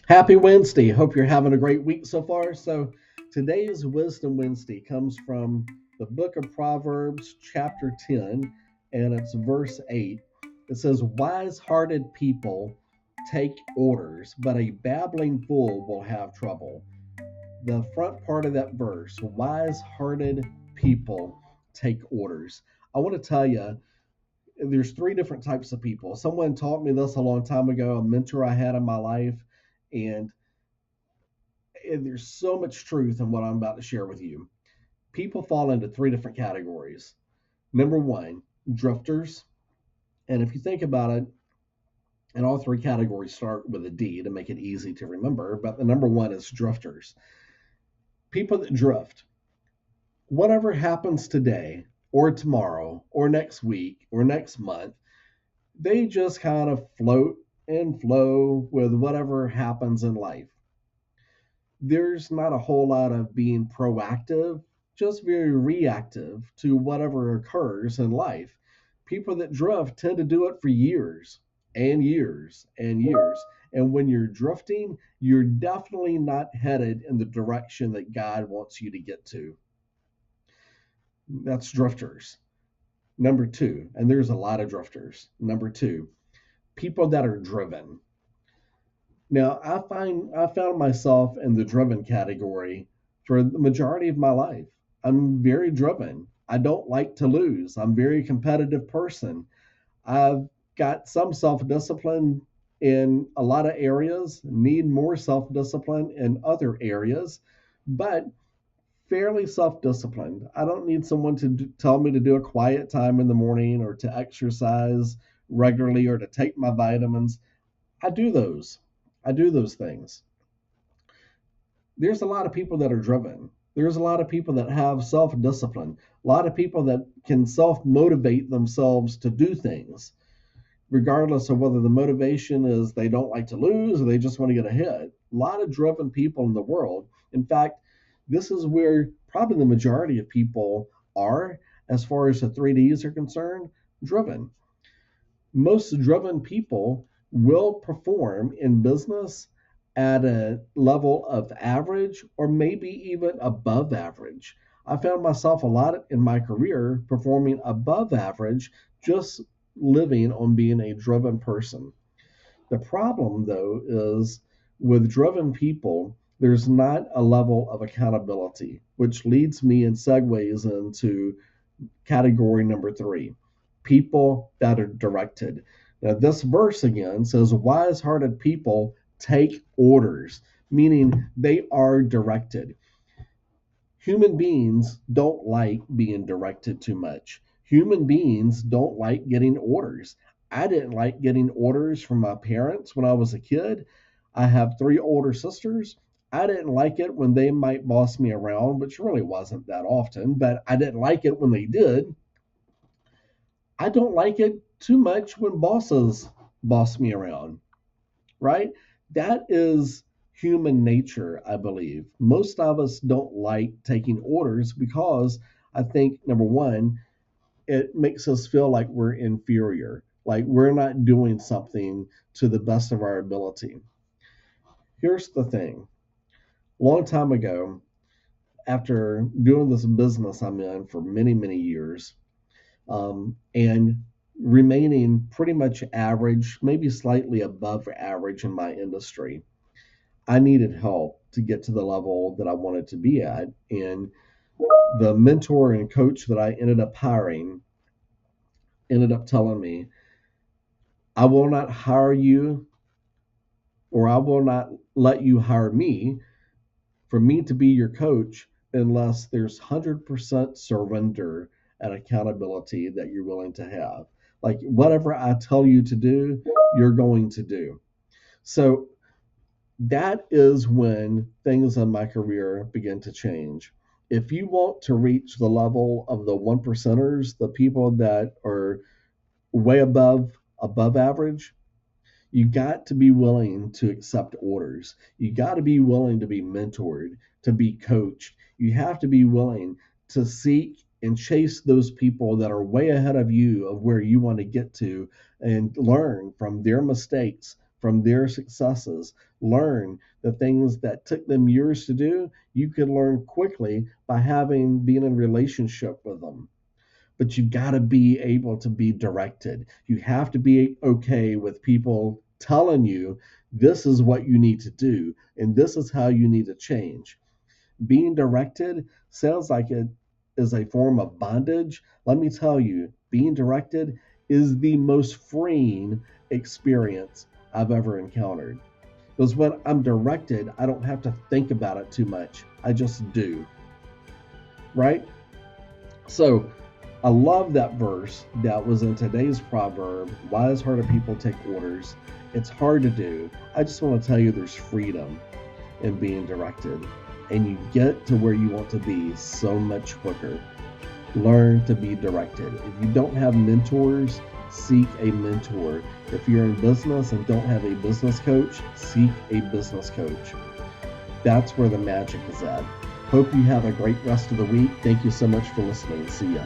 Happy Wednesday. Hope you're having a great week so far. So, today's Wisdom Wednesday comes from the book of Proverbs, chapter 10, and it's verse 8. It says, "Wise hearted people take orders, but a babbling fool will have trouble." The front part of that verse, wise hearted people take orders. I want to tell you, there's three different types of people. Someone taught me this a long time ago, a mentor I had in my life, and there's so much truth in what I'm about to share with you. People fall into three different categories. Number one, drifters. And if you think about it, and all three categories start with a D to make it easy to remember, but the number one is drifters. People that drift. Whatever happens today, or tomorrow, or next week, or next month, they just kind of float and flow with whatever happens in life. There's not a whole lot of being proactive, just very reactive to whatever occurs in life. People that drift tend to do it for years and years and years. And when you're drifting, you're definitely not headed in the direction that God wants you to get to. That's drifters. Number two, and there's a lot of drifters. Number two, people that are driven. Now, I found myself in the driven category for the majority of my life. I'm very driven. I don't like to lose. I'm a very competitive person. I've got some self-discipline in a lot of areas, need more self-discipline in other areas, but fairly self-disciplined. I don't need someone to tell me to do a quiet time in the morning or to exercise regularly or to take my vitamins. I do those. I do those things. There's a lot of people that are driven. There's a lot of people that have self discipline, a lot of people that can self motivate themselves to do things, regardless of whether the motivation is they don't like to lose or they just want to get ahead. A lot of driven people in the world. In fact, this is where probably the majority of people are, as far as the three Ds are concerned, driven. Most driven people will perform in business at a level of average or maybe even above average. I found myself a lot in my career performing above average, just living on being a driven person. The problem, though, is with driven people, there's not a level of accountability, which leads me and segues into category number three, people that are directed. Now, this verse again says, wise hearted people take orders, meaning they are directed. Human beings don't like being directed too much. Human beings don't like getting orders. I didn't like getting orders from my parents when I was a kid. I have three older sisters. I didn't like it when they might boss me around, which really wasn't that often, but I didn't like it when they did. I don't like it too much when bosses boss me around, right? That is human nature, I believe. Most of us don't like taking orders because I think, number one, it makes us feel like we're inferior, like we're not doing something to the best of our ability. Here's the thing, a long time ago, after doing this business I'm in for many, many years, and remaining pretty much average, maybe slightly above average in my industry. I needed help to get to the level that I wanted to be at. And the mentor and coach that I ended up hiring ended up telling me, I will not hire you, or I will not let you hire me for me to be your coach unless there's 100% surrender and accountability that you're willing to have. Like whatever I tell you to do, you're going to do. So that is when things in my career begin to change. If you want to reach the level of the one percenters, the people that are way above average, you got to be willing to accept orders. You got to be willing to be mentored, to be coached. You have to be willing to seek and chase those people that are way ahead of you of where you want to get to and learn from their mistakes, from their successes, learn the things that took them years to do. You could learn quickly by being in relationship with them. But you've got to be able to be directed. You have to be okay with people telling you this is what you need to do and this is how you need to change. Being directed sounds like it is a form of bondage. Let me tell you, being directed is the most freeing experience I've ever encountered. Because when I'm directed, I don't have to think about it too much. I just do, right? So I love that verse that was in today's proverb. Wise hearted people take orders. It's hard to do. I just want to tell you there's freedom in being directed, and you get to where you want to be so much quicker. Learn to be directed. If you don't have mentors, seek a mentor. If you're in business and don't have a business coach, seek a business coach. That's where the magic is at. Hope you have a great rest of the week. Thank you so much for listening. See ya.